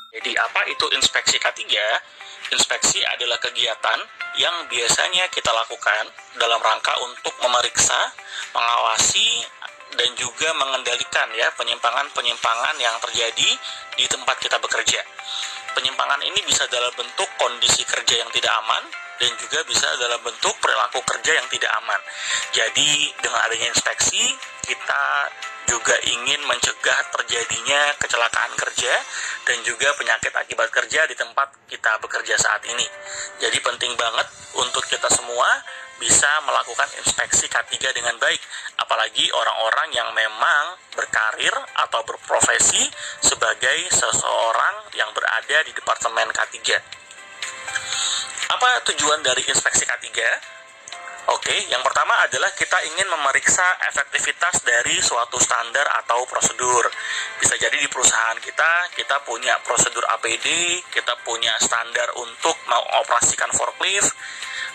Jadi apa itu inspeksi K3? Inspeksi adalah kegiatan yang biasanya kita lakukan dalam rangka untuk memeriksa, mengawasi, dan juga mengendalikan ya penyimpangan-penyimpangan yang terjadi di tempat kita bekerja. Penyimpangan ini bisa dalam bentuk kondisi kerja yang tidak aman dan juga bisa dalam bentuk perilaku kerja yang tidak aman. Jadi dengan adanya inspeksi, kita juga ingin mencegah terjadinya kecelakaan kerja dan juga penyakit akibat kerja di tempat kita bekerja saat ini. Jadi penting banget untuk kita semua bisa melakukan inspeksi K3 dengan baik, apalagi orang-orang yang memang berkarir atau berprofesi sebagai seseorang yang berada di Departemen K3. Apa tujuan dari inspeksi K3? Oke, yang pertama adalah kita ingin memeriksa efektivitas dari suatu standar atau prosedur. Bisa jadi di perusahaan kita punya prosedur APD, kita punya standar untuk mengoperasikan forklift.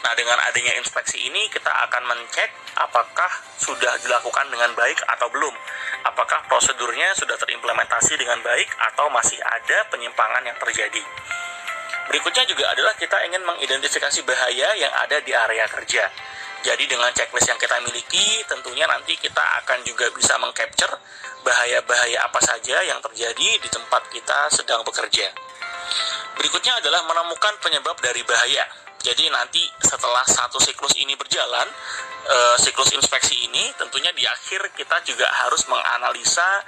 Nah, dengan adanya inspeksi ini kita akan mencek apakah sudah dilakukan dengan baik atau belum. Apakah prosedurnya sudah terimplementasi dengan baik atau masih ada penyimpangan yang terjadi. Berikutnya juga adalah kita ingin mengidentifikasi bahaya yang ada di area kerja. Jadi dengan checklist yang kita miliki, tentunya nanti kita akan juga bisa mengcapture bahaya-bahaya apa saja yang terjadi di tempat kita sedang bekerja. Berikutnya adalah menemukan penyebab dari bahaya. Jadi nanti setelah satu siklus ini berjalan, siklus inspeksi ini tentunya di akhir kita juga harus menganalisa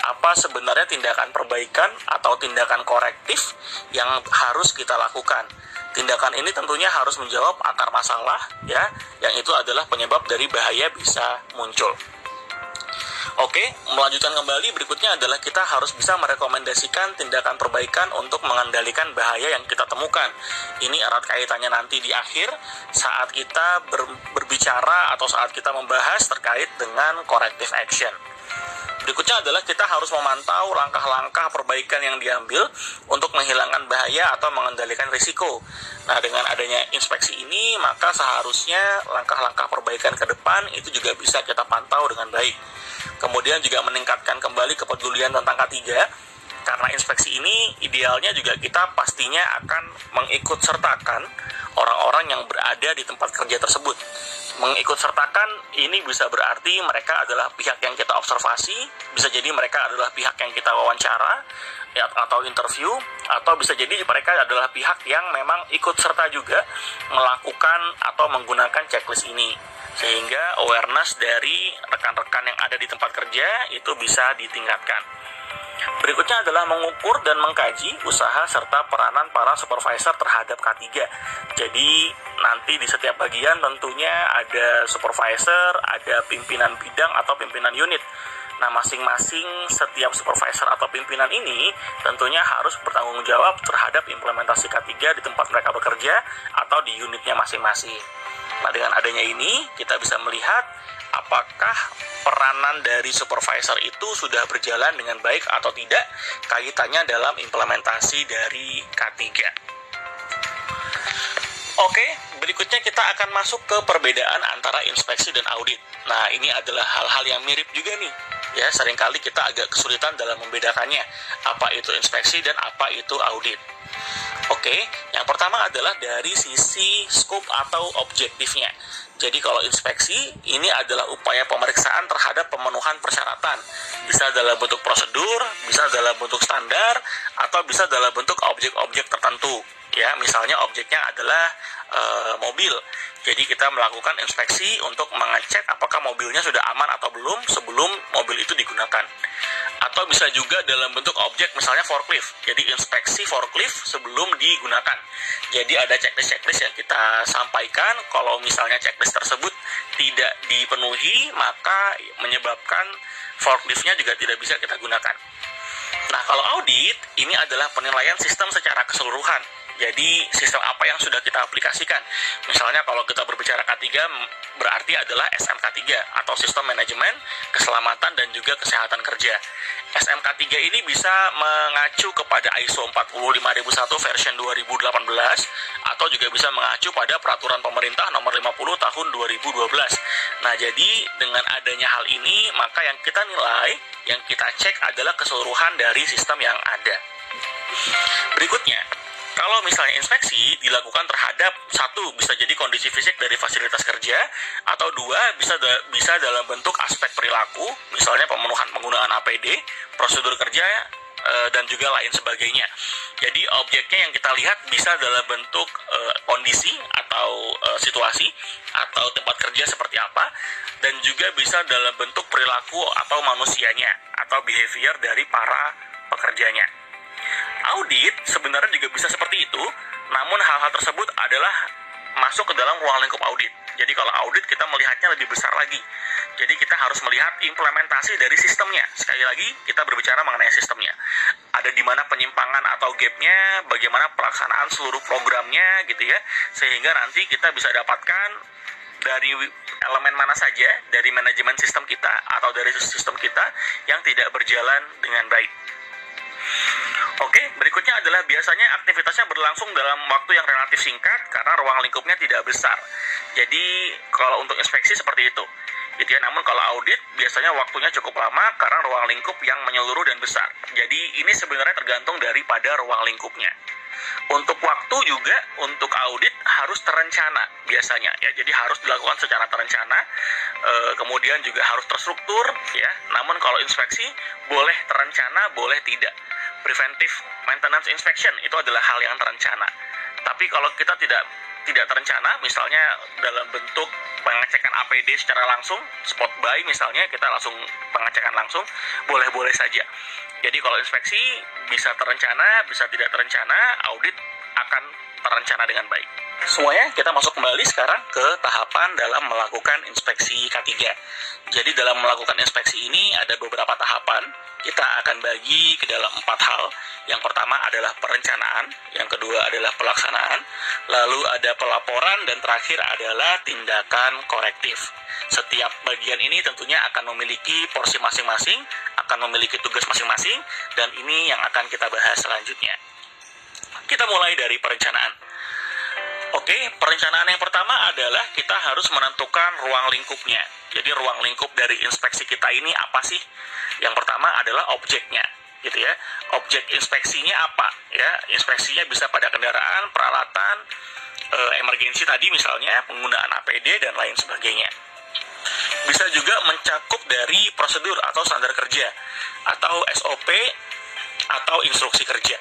apa sebenarnya tindakan perbaikan atau tindakan korektif yang harus kita lakukan. Tindakan ini tentunya harus menjawab akar masalah ya, yang itu adalah penyebab dari bahaya bisa muncul. Oke, melanjutkan kembali, berikutnya adalah kita harus bisa merekomendasikan tindakan perbaikan untuk mengendalikan bahaya yang kita temukan. Ini erat kaitannya nanti di akhir saat kita berbicara atau saat kita membahas terkait dengan corrective action. Berikutnya adalah kita harus memantau langkah-langkah perbaikan yang diambil untuk menghilangkan bahaya atau mengendalikan risiko. Nah, dengan adanya inspeksi ini, maka seharusnya langkah-langkah perbaikan ke depan itu juga bisa kita pantau dengan baik. Kemudian juga meningkatkan kembali kepedulian tentang K3, karena inspeksi ini idealnya juga kita pastinya akan mengikut sertakan orang-orang yang berada di tempat kerja tersebut. Mengikut sertakan ini bisa berarti mereka adalah pihak yang kita observasi, bisa jadi mereka adalah pihak yang kita wawancara ya, atau interview, atau bisa jadi mereka adalah pihak yang memang ikut serta juga melakukan atau menggunakan checklist ini, sehingga awareness dari rekan-rekan yang ada di tempat kerja itu bisa ditingkatkan. Berikutnya adalah mengukur dan mengkaji usaha serta peranan para supervisor terhadap K3. Jadi nanti di setiap bagian tentunya ada supervisor, ada pimpinan bidang atau pimpinan unit. Nah, masing-masing setiap supervisor atau pimpinan ini tentunya harus bertanggung jawab terhadap implementasi K3 di tempat mereka bekerja atau di unitnya masing-masing. Nah, dengan adanya ini kita bisa melihat apakah peranan dari supervisor itu sudah berjalan dengan baik atau tidak kaitannya dalam implementasi dari K3. Oke, berikutnya kita akan masuk ke perbedaan antara inspeksi dan audit. Nah, ini adalah hal-hal yang mirip juga nih. Ya, seringkali kita agak kesulitan dalam membedakannya. Apa itu inspeksi dan apa itu audit. Oke, yang pertama adalah dari sisi scope atau objektifnya. Jadi kalau inspeksi, ini adalah upaya pemeriksaan terhadap pemenuhan persyaratan. Bisa dalam bentuk prosedur, bisa dalam bentuk standar, atau bisa dalam bentuk objek-objek tertentu. Ya, misalnya objeknya adalah mobil. Jadi kita melakukan inspeksi untuk mengecek apakah mobilnya sudah aman atau belum sebelum mobil itu digunakan. Atau bisa juga dalam bentuk objek, misalnya forklift. Jadi inspeksi forklift sebelum digunakan. Jadi ada checklist-checklist yang kita sampaikan. Kalau misalnya checklist tersebut tidak dipenuhi, maka menyebabkan forkliftnya juga tidak bisa kita gunakan. Nah, kalau audit, ini adalah penilaian sistem secara keseluruhan. Jadi sistem apa yang sudah kita aplikasikan. Misalnya kalau kita berbicara K3 berarti adalah SMK3 atau Sistem Manajemen Keselamatan dan juga Kesehatan Kerja. SMK3 ini bisa mengacu kepada ISO 45001 version 2018 atau juga bisa mengacu pada peraturan pemerintah nomor 50 tahun 2012. Nah, jadi dengan adanya hal ini, maka yang kita nilai, yang kita cek adalah keseluruhan dari sistem yang ada. Berikutnya, kalau misalnya inspeksi dilakukan terhadap satu, bisa jadi kondisi fisik dari fasilitas kerja, atau dua, bisa dalam bentuk aspek perilaku, misalnya pemenuhan penggunaan APD, prosedur kerja, dan juga lain sebagainya. Jadi objeknya yang kita lihat bisa dalam bentuk kondisi atau situasi atau tempat kerja seperti apa, dan juga bisa dalam bentuk perilaku atau manusianya atau behavior dari para pekerjanya. Audit sebenarnya juga bisa seperti itu, namun hal-hal tersebut adalah masuk ke dalam ruang lingkup audit. Jadi kalau audit kita melihatnya lebih besar lagi. Jadi kita harus melihat implementasi dari sistemnya. Sekali lagi kita berbicara mengenai sistemnya. Ada di mana penyimpangan atau gap-nya, bagaimana pelaksanaan seluruh programnya gitu ya. Sehingga nanti kita bisa dapatkan dari elemen mana saja dari manajemen sistem kita atau dari sistem kita yang tidak berjalan dengan baik. Oke, berikutnya adalah biasanya aktivitasnya berlangsung dalam waktu yang relatif singkat karena ruang lingkupnya tidak besar. Jadi kalau untuk inspeksi seperti itu, gitu ya. Namun kalau audit biasanya waktunya cukup lama karena ruang lingkup yang menyeluruh dan besar. Jadi ini sebenarnya tergantung daripada ruang lingkupnya. Untuk waktu juga untuk audit harus terencana biasanya ya. Jadi harus dilakukan secara terencana, kemudian juga harus terstruktur ya. Namun kalau inspeksi boleh terencana, boleh tidak. Preventive maintenance inspection itu adalah hal yang terencana. Tapi kalau kita tidak terencana, misalnya dalam bentuk pengecekan APD secara langsung, spot buy misalnya, kita langsung pengecekan langsung, boleh-boleh saja. Jadi kalau inspeksi bisa terencana, bisa tidak terencana, audit akan terencana dengan baik. Semuanya kita masuk kembali sekarang ke tahapan dalam melakukan inspeksi K3. Jadi dalam melakukan inspeksi ini ada beberapa tahapan. Kita akan bagi ke dalam 4 hal. Yang pertama adalah perencanaan, yang kedua adalah pelaksanaan, lalu ada pelaporan, dan terakhir adalah tindakan korektif. Setiap bagian ini tentunya akan memiliki porsi masing-masing, akan memiliki tugas masing-masing, dan ini yang akan kita bahas selanjutnya. Kita mulai dari perencanaan. Oke, perencanaan yang pertama adalah kita harus menentukan ruang lingkupnya. Jadi ruang lingkup dari inspeksi kita ini apa sih? Yang pertama adalah objeknya, gitu ya. Objek inspeksinya apa? Ya, inspeksinya bisa pada kendaraan, peralatan, emergensi tadi misalnya, penggunaan APD dan lain sebagainya. Bisa juga mencakup dari prosedur atau standar kerja atau SOP atau instruksi kerja.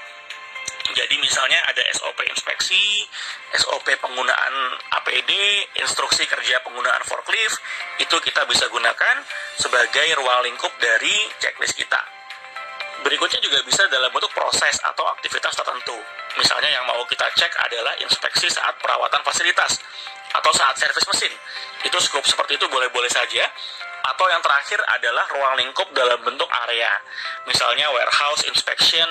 Jadi misalnya ada SOP inspeksi, SOP penggunaan APD, instruksi kerja penggunaan forklift, itu kita bisa gunakan sebagai ruang lingkup dari checklist kita. Berikutnya juga bisa dalam bentuk proses atau aktivitas tertentu. Misalnya yang mau kita cek adalah inspeksi saat perawatan fasilitas atau saat servis mesin. Itu scope seperti itu boleh-boleh saja. Atau yang terakhir adalah ruang lingkup dalam bentuk area. Misalnya warehouse inspection,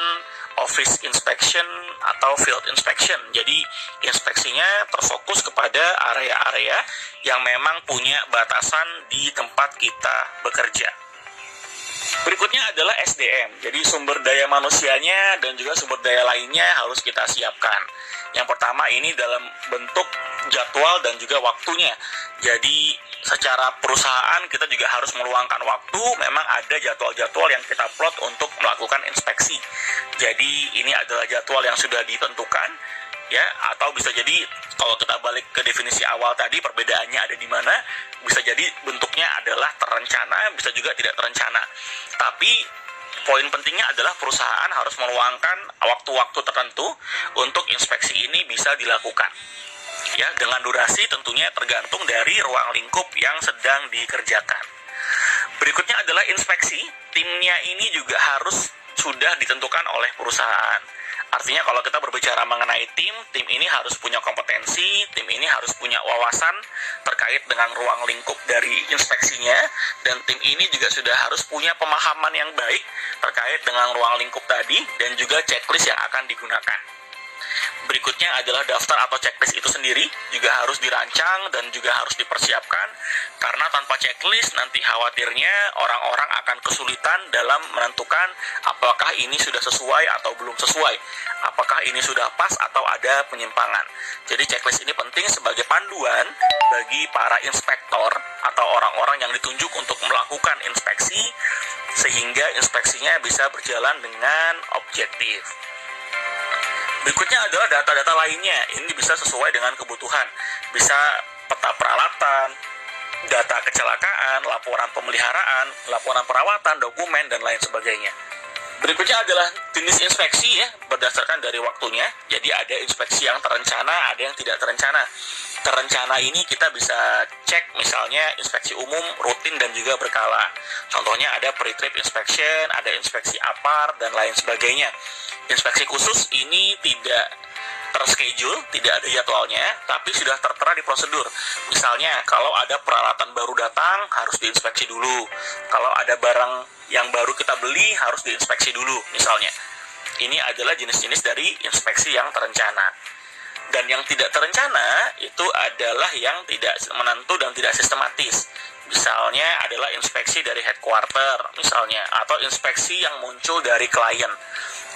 office inspection, atau field inspection. Jadi inspeksinya terfokus kepada area-area yang memang punya batasan di tempat kita bekerja. Berikutnya adalah SDM. Jadi sumber daya manusianya dan juga sumber daya lainnya harus kita siapkan. Yang pertama ini dalam bentuk jadwal dan juga waktunya. Jadi secara perusahaan kita juga harus meluangkan waktu. Memang ada jadwal-jadwal yang kita plot untuk melakukan inspeksi. Jadi ini adalah jadwal yang sudah ditentukan ya, atau bisa jadi kalau kita balik ke definisi awal tadi, perbedaannya ada di mana. Bisa jadi bentuknya adalah terencana, bisa juga tidak terencana. Tapi poin pentingnya adalah perusahaan harus meluangkan waktu-waktu tertentu untuk inspeksi ini bisa dilakukan. Ya, dengan durasi tentunya tergantung dari ruang lingkup yang sedang dikerjakan. Berikutnya adalah inspeksi. Timnya ini juga harus sudah ditentukan oleh perusahaan. Artinya kalau kita berbicara mengenai tim ini harus punya kompetensi, tim ini harus punya wawasan terkait dengan ruang lingkup dari inspeksinya, dan tim ini juga sudah harus punya pemahaman yang baik terkait dengan ruang lingkup tadi dan juga checklist yang akan digunakan. Berikutnya adalah daftar atau checklist itu sendiri juga harus dirancang dan juga harus dipersiapkan, karena tanpa checklist nanti khawatirnya orang-orang akan kesulitan dalam menentukan apakah ini sudah sesuai atau belum sesuai, apakah ini sudah pas atau ada penyimpangan. Jadi checklist ini penting sebagai panduan bagi para inspektor atau orang-orang yang ditunjuk untuk melakukan inspeksi, sehingga inspeksinya bisa berjalan dengan objektif. Berikutnya adalah data-data lainnya. Ini bisa sesuai dengan kebutuhan. Bisa peta peralatan, data kecelakaan, laporan pemeliharaan, laporan perawatan, dokumen, dan lain sebagainya. Berikutnya adalah jenis inspeksi ya, berdasarkan dari waktunya. Jadi ada inspeksi yang terencana, ada yang tidak terencana. Terencana ini kita bisa cek misalnya inspeksi umum, rutin, dan juga berkala. Contohnya ada pre-trip inspection, ada inspeksi APAR, dan lain sebagainya. Inspeksi khusus ini tidak terschedule, tidak ada jadwalnya, tapi sudah tertera di prosedur. Misalnya, kalau ada peralatan baru datang, harus diinspeksi dulu. Kalau ada barang yang baru kita beli, harus diinspeksi dulu, misalnya. Ini adalah jenis-jenis dari inspeksi yang terencana. Dan yang tidak terencana, itu adalah yang tidak menentu dan tidak sistematis. Misalnya adalah inspeksi dari headquarter, misalnya, atau inspeksi yang muncul dari klien,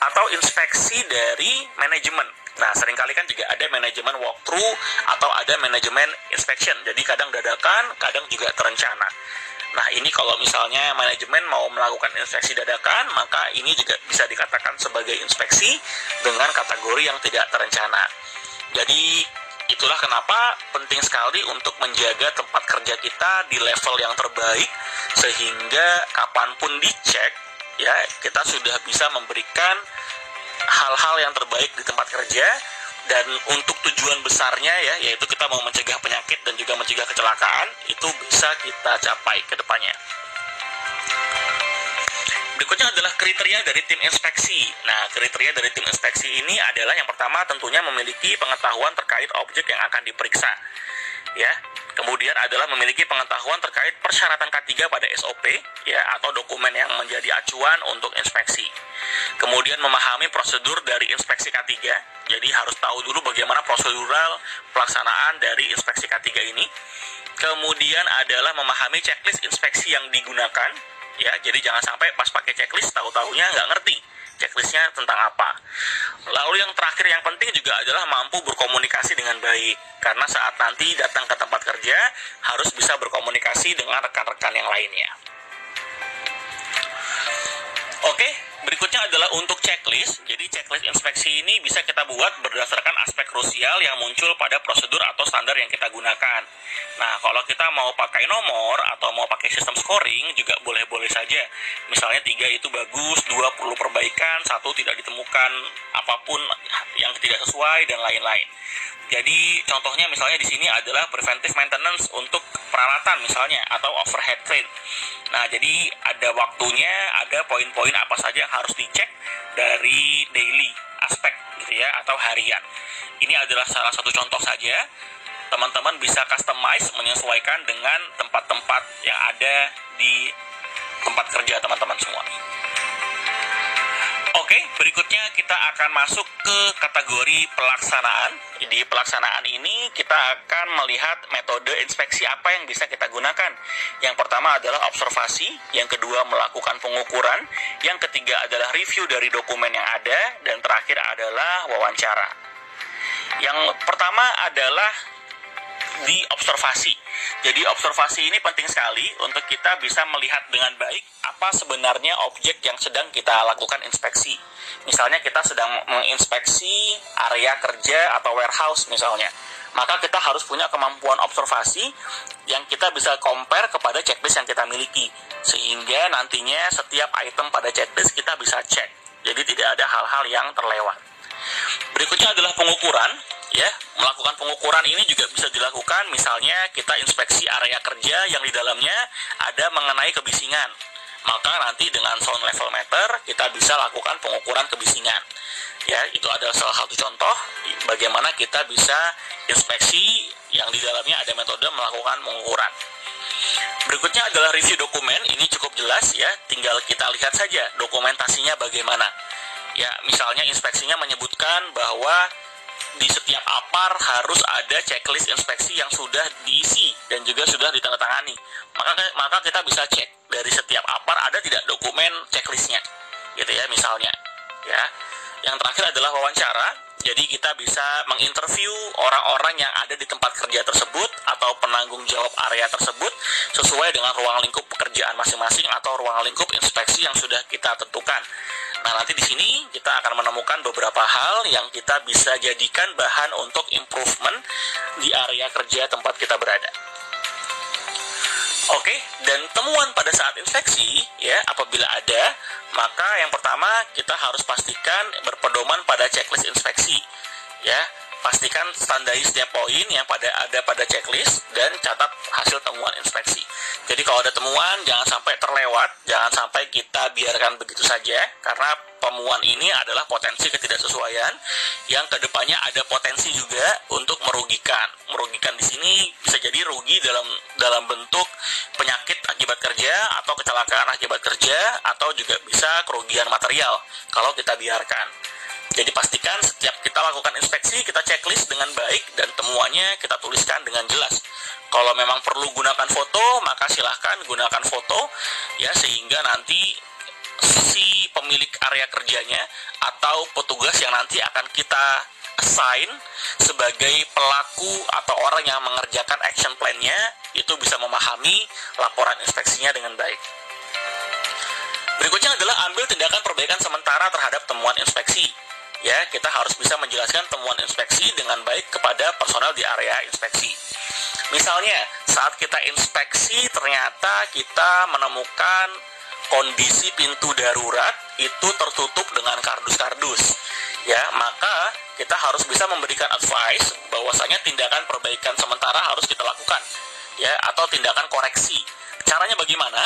atau inspeksi dari manajemen. Nah, seringkali kan juga ada manajemen walkthrough atau ada manajemen inspection. Jadi kadang dadakan, kadang juga terencana. Nah, ini kalau misalnya manajemen mau melakukan inspeksi dadakan, maka ini juga bisa dikatakan sebagai inspeksi dengan kategori yang tidak terencana. Jadi, itulah kenapa penting sekali untuk menjaga tempat kerja kita di level yang terbaik, sehingga kapanpun dicek, ya, kita sudah bisa memberikan hal-hal yang terbaik di tempat kerja. Dan untuk tujuan besarnya ya, yaitu kita mau mencegah penyakit dan juga mencegah kecelakaan, itu bisa kita capai ke depannya. Berikutnya adalah kriteria dari tim inspeksi. Nah, kriteria dari tim inspeksi ini adalah yang pertama tentunya memiliki pengetahuan terkait objek yang akan diperiksa. Ya, kemudian adalah memiliki pengetahuan terkait persyaratan K3 pada SOP ya, atau dokumen yang menjadi acuan untuk inspeksi. Kemudian memahami prosedur dari inspeksi K3. Jadi harus tahu dulu bagaimana prosedural pelaksanaan dari inspeksi K3 ini. Kemudian adalah memahami checklist inspeksi yang digunakan. Ya, jadi jangan sampai pas pakai checklist tahu-tahunya nggak ngerti checklistnya tentang apa. Lalu yang terakhir yang penting juga adalah mampu berkomunikasi dengan baik. Karena saat nanti datang ke tempat kerja harus bisa berkomunikasi dengan rekan-rekan yang lainnya. Oke, berikutnya adalah untuk checklist. Jadi checklist inspeksi ini bisa kita buat berdasarkan aspek krusial yang muncul pada prosedur atau standar yang kita gunakan. Nah, kalau kita mau pakai nomor atau mau pakai sistem scoring juga boleh-boleh saja. Misalnya 3 itu bagus, 2 perlu perbaikan, 1 tidak ditemukan apapun yang tidak sesuai, dan lain-lain. Jadi contohnya misalnya di sini adalah preventive maintenance untuk peralatan misalnya, atau overhead crane. Nah, jadi ada waktunya, ada poin-poin apa saja yang harus dicek dari daily aspek gitu ya, atau harian. Ini adalah salah satu contoh saja. Teman-teman bisa customize, menyesuaikan dengan tempat-tempat yang ada di tempat kerja teman-teman semua. Oke, berikutnya kita akan masuk ke kategori pelaksanaan. Di pelaksanaan ini kita akan melihat metode inspeksi apa yang bisa kita gunakan. Yang pertama adalah observasi, yang kedua melakukan pengukuran, yang ketiga adalah review dari dokumen yang ada, dan terakhir adalah wawancara. Yang pertama adalah di observasi. Jadi observasi ini penting sekali untuk kita bisa melihat dengan baik apa sebenarnya objek yang sedang kita lakukan inspeksi. Misalnya kita sedang menginspeksi area kerja atau warehouse misalnya. Maka kita harus punya kemampuan observasi yang kita bisa compare kepada checklist yang kita miliki. Sehingga nantinya setiap item pada checklist kita bisa cek. Jadi tidak ada hal-hal yang terlewat. Berikutnya adalah pengukuran. Ya, melakukan pengukuran ini juga bisa dilakukan misalnya kita inspeksi area kerja yang di dalamnya ada mengenai kebisingan. Maka nanti dengan sound level meter kita bisa lakukan pengukuran kebisingan. Ya, itu adalah salah satu contoh bagaimana kita bisa inspeksi yang di dalamnya ada metode melakukan pengukuran. Berikutnya adalah review dokumen. Ini cukup jelas ya, tinggal kita lihat saja dokumentasinya bagaimana. Ya, misalnya inspeksinya menyebutkan bahwa di setiap APAR harus ada checklist inspeksi yang sudah diisi dan juga sudah ditandatangani. Maka kita bisa cek dari setiap APAR ada tidak dokumen checklistnya, gitu ya misalnya. Ya, yang terakhir adalah wawancara. Jadi kita bisa menginterview orang-orang yang ada di tempat kerja tersebut atau penanggung jawab area tersebut sesuai dengan ruang lingkup pekerjaan masing-masing atau ruang lingkup inspeksi yang sudah kita tentukan. Nah, nanti di sini kita akan menemukan beberapa hal yang kita bisa jadikan bahan untuk improvement di area kerja tempat kita berada. Oke, dan temuan pada saat inspeksi, ya, apabila ada, maka yang pertama kita harus pastikan berpedoman pada checklist inspeksi, ya. Pastikan standari setiap poin yang ada pada checklist dan catat hasil temuan inspeksi. Jadi kalau ada temuan jangan sampai terlewat, jangan sampai kita biarkan begitu saja, karena temuan ini adalah potensi ketidaksesuaian yang kedepannya ada potensi juga untuk merugikan. Merugikan di sini bisa jadi rugi dalam bentuk penyakit akibat kerja atau kecelakaan akibat kerja, atau juga bisa kerugian material kalau kita biarkan. Jadi pastikan setiap kita lakukan inspeksi, kita checklist dengan baik dan temuannya kita tuliskan dengan jelas. Kalau memang perlu gunakan foto, maka silahkan gunakan foto, ya, sehingga nanti si pemilik area kerjanya atau petugas yang nanti akan kita assign sebagai pelaku atau orang yang mengerjakan action plan-nya itu bisa memahami laporan inspeksinya dengan baik. Berikutnya adalah ambil tindakan perbaikan sementara terhadap temuan inspeksi. Ya, kita harus bisa menjelaskan temuan inspeksi dengan baik kepada personel di area inspeksi. Misalnya, saat kita inspeksi ternyata kita menemukan kondisi pintu darurat itu tertutup dengan kardus-kardus. Ya, maka kita harus bisa memberikan advice bahwasanya tindakan perbaikan sementara harus kita lakukan, ya, atau tindakan koreksi. Caranya bagaimana?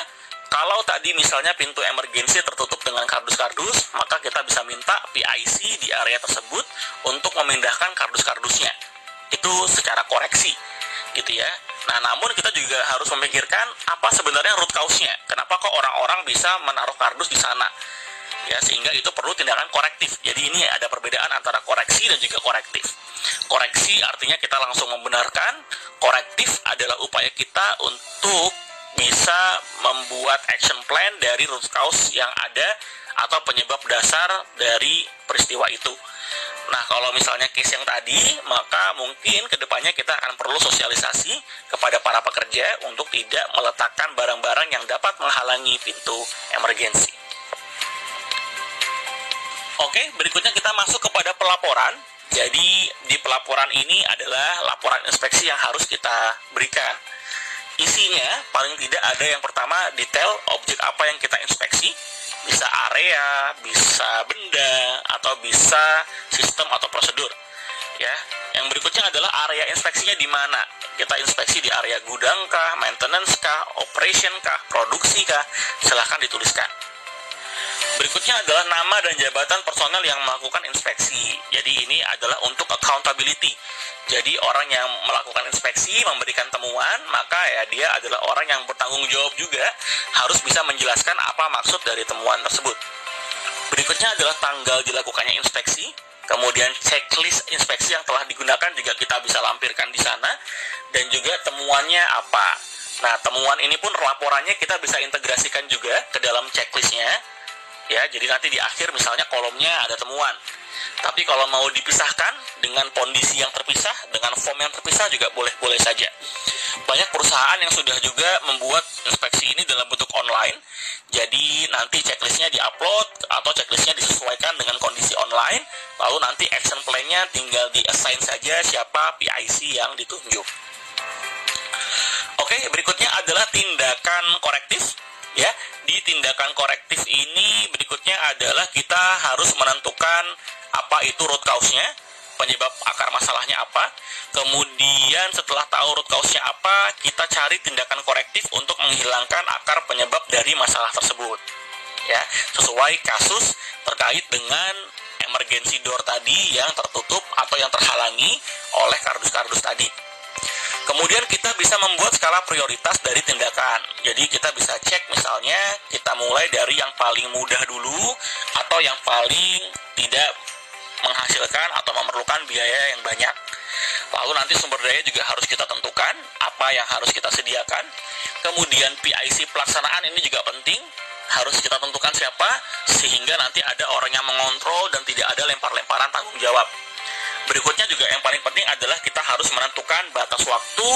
Kalau tadi misalnya pintu emergensi tertutup dengan kardus-kardus, maka kita bisa minta PIC di area tersebut untuk memindahkan kardus-kardusnya. Itu secara koreksi, gitu ya. Nah, namun kita juga harus memikirkan apa sebenarnya root cause-nya. Kenapa kok orang-orang bisa menaruh kardus di sana? Ya, sehingga itu perlu tindakan korektif. Jadi ini ada perbedaan antara koreksi dan juga korektif. Koreksi artinya kita langsung membenarkan, korektif adalah upaya kita untuk bisa membuat action plan dari root cause yang ada atau penyebab dasar dari peristiwa itu. Nah, kalau misalnya case yang tadi, maka mungkin kedepannya kita akan perlu sosialisasi kepada para pekerja untuk tidak meletakkan barang-barang yang dapat menghalangi pintu emergensi. Oke, berikutnya kita masuk kepada pelaporan. Jadi di pelaporan ini adalah laporan inspeksi yang harus kita berikan. Isinya paling tidak ada yang pertama detail objek apa yang kita inspeksi, bisa area, bisa benda, atau bisa sistem atau prosedur. Ya, yang berikutnya adalah area inspeksinya di mana. Kita inspeksi di area gudang kah, maintenance kah, operation kah, produksi kah, silahkan dituliskan. Berikutnya adalah nama dan jabatan personel yang melakukan inspeksi. Jadi ini adalah untuk accountability. Jadi orang yang melakukan inspeksi, memberikan temuan, maka ya dia adalah orang yang bertanggung jawab juga, harus bisa menjelaskan apa maksud dari temuan tersebut. Berikutnya adalah tanggal dilakukannya inspeksi, kemudian checklist inspeksi yang telah digunakan juga kita bisa lampirkan di sana, dan juga temuannya apa. Nah, temuan ini pun laporannya kita bisa integrasikan juga ke dalam checklistnya. Ya, jadi nanti di akhir misalnya kolomnya ada temuan. Tapi kalau mau dipisahkan dengan kondisi yang terpisah, dengan form yang terpisah juga boleh-boleh saja. Banyak perusahaan yang sudah juga membuat inspeksi ini dalam bentuk online. Jadi nanti checklistnya di-upload atau checklistnya disesuaikan dengan kondisi online. Lalu nanti action plan-nya tinggal di-assign saja siapa PIC yang ditunjuk. Oke, berikutnya adalah tindakan korektif. Ya, di tindakan korektif ini berikutnya adalah kita harus menentukan apa itu root cause-nya, penyebab akar masalahnya apa. Kemudian setelah tahu root cause-nya apa, kita cari tindakan korektif untuk menghilangkan akar penyebab dari masalah tersebut. Ya, sesuai kasus terkait dengan emergency door tadi yang tertutup atau yang terhalangi oleh kardus-kardus tadi. Kemudian kita bisa membuat skala prioritas dari tindakan. Jadi kita bisa cek misalnya kita mulai dari yang paling mudah dulu atau yang paling tidak menghasilkan atau memerlukan biaya yang banyak. Lalu nanti sumber daya juga harus kita tentukan apa yang harus kita sediakan. Kemudian PIC pelaksanaan ini juga penting, harus kita tentukan siapa sehingga nanti ada orang yang mengontrol dan tidak ada lempar-lemparan tanggung jawab. Berikutnya juga yang paling penting adalah kita harus menentukan batas waktu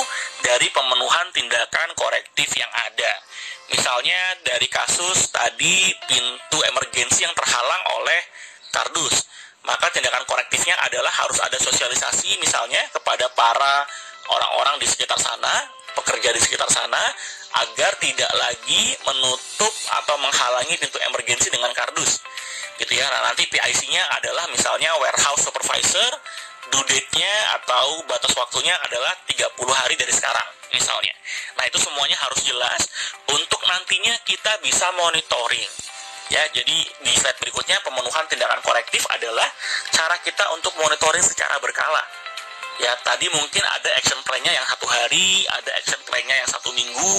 dari pemenuhan tindakan korektif yang ada. Misalnya dari kasus tadi pintu emergensi yang terhalang oleh kardus, maka tindakan korektifnya adalah harus ada sosialisasi misalnya kepada para orang-orang di sekitar sana, pekerja di sekitar sana, agar tidak lagi menutup atau menghalangi pintu emergensi dengan kardus gitu ya. Nah, nanti PIC-nya adalah misalnya warehouse supervisor, due date-nya atau batas waktunya adalah 30 hari dari sekarang misalnya. Nah, itu semuanya harus jelas untuk nantinya kita bisa monitoring. Ya, jadi di slide berikutnya pemenuhan tindakan korektif adalah cara kita untuk monitoring secara berkala. Ya, tadi mungkin ada action plan-nya yang 1 hari, ada action plan-nya yang 1 minggu.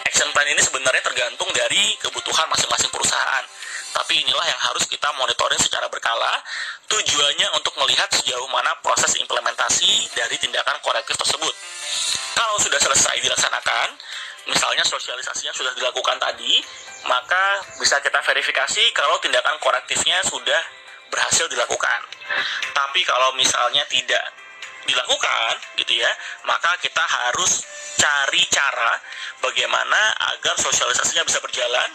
Action plan ini sebenarnya tergantung dari kebutuhan masing-masing perusahaan. Tapi inilah yang harus kita monitoring secara berkala. Tujuannya untuk melihat sejauh mana proses implementasi dari tindakan korektif tersebut. Kalau sudah selesai dilaksanakan, misalnya sosialisasinya sudah dilakukan tadi, maka bisa kita verifikasi kalau tindakan korektifnya sudah berhasil dilakukan. Tapi kalau misalnya tidak dilakukan gitu ya, maka kita harus cari cara bagaimana agar sosialisasinya bisa berjalan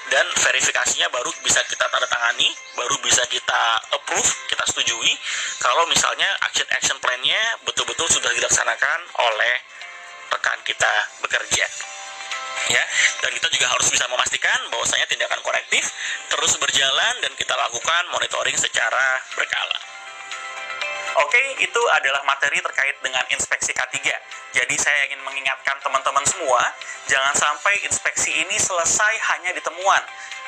dan verifikasinya baru bisa kita tanda tangani, baru bisa kita approve, kita setujui kalau misalnya action plan-nya betul-betul sudah dilaksanakan oleh rekan kita bekerja. Ya, dan kita juga harus bisa memastikan bahwasanya tindakan korektif terus berjalan dan kita lakukan monitoring secara berkala. Oke, itu adalah materi terkait dengan inspeksi K3. Jadi saya ingin mengingatkan teman-teman semua, jangan sampai inspeksi ini selesai hanya di temuan.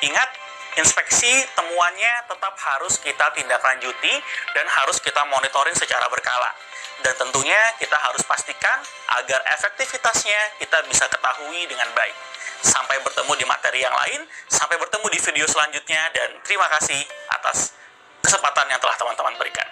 Ingat, inspeksi temuannya tetap harus kita tindak lanjuti dan harus kita monitoring secara berkala. Dan tentunya kita harus pastikan agar efektivitasnya kita bisa ketahui dengan baik. Sampai bertemu di materi yang lain, sampai bertemu di video selanjutnya, dan terima kasih atas kesempatan yang telah teman-teman berikan.